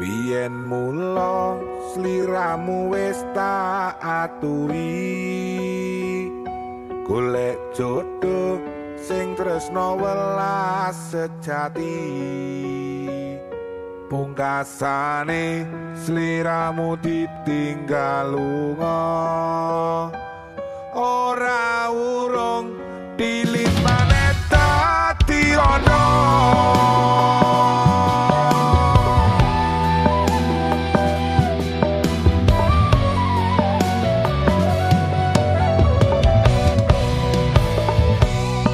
Biyen mula sliramu wis tak aturi, golek jodoh sing tresno welas sejati. Pungkasane sliramu ditinggal lunga, ora urung dilit maneh dadi ana.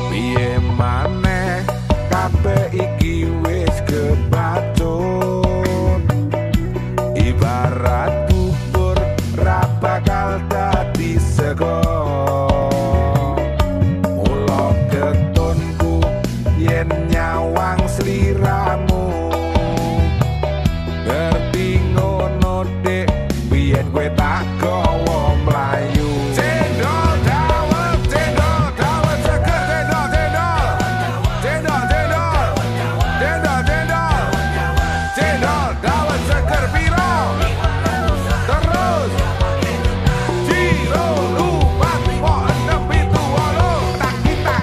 Piye maneh kabeh iki wis kebacut, ibarat bubur ra bakal dadi sego. Mula ketonku yen nyawang sliramu, ngerti ngono dek, biyen kowe tak gawa mlayu. Cendol dawet seger, cendol dawet seger piro? Terus Ciro lupat kok enem pitu wolu, tak kita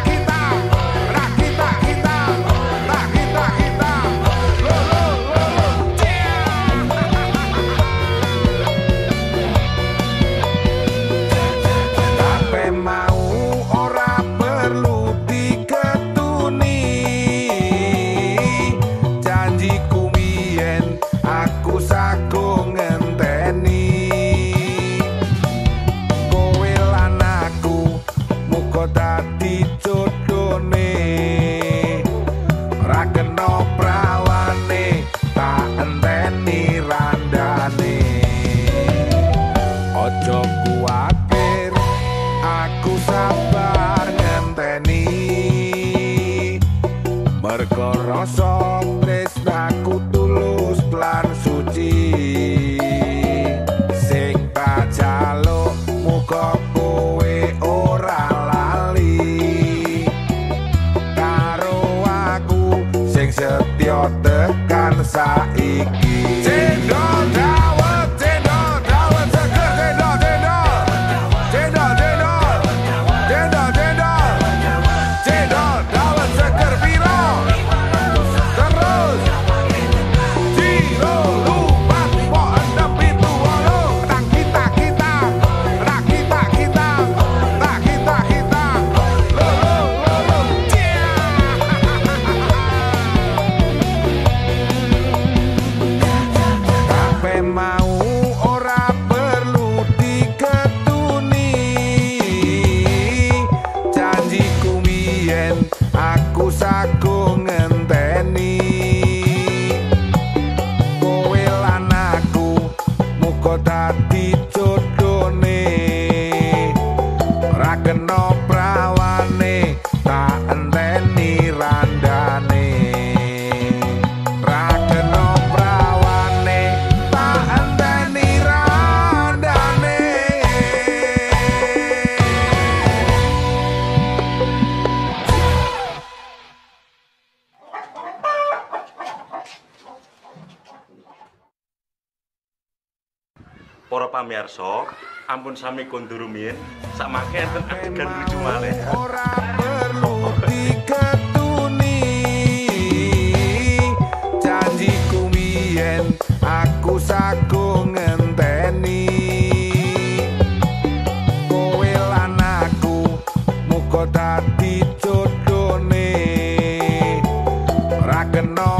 rak kita tak kita lo kabeh mau ora perlu diketuni, janjiku biyen aku sagung ngenteni. Kowe lan aku muga dadi jodhone, ora kena prawane tak enteni randane. Ojo kuwatir, aku sabar ngenteni, merga rasa tresnaku tulus lan suci. Sing tak jaluk muga kowe ora lali, karo aku sing setya tekan saiki. Cendol dawet seger, cendol dawet seger piro? Terus Ciro lupat kok enem pitu wolu, tak kita rak kita tak kita lo kabeh mau ora perlu diketuni, janjiku biyen aku sagung ngenteni. Kowe lan aku muga dadi jodhone, ora kena prawane tak enteni randane. Ora kena prawane tak enteni randane. Para pamirsa, ampun sami kondur rumiyin, sakmangke enten adegan lucu malih. Ora perlu diketuni, janjiku biyen aku sagung ngenteni. Kowe lan aku muga dadi jodhone, ora kena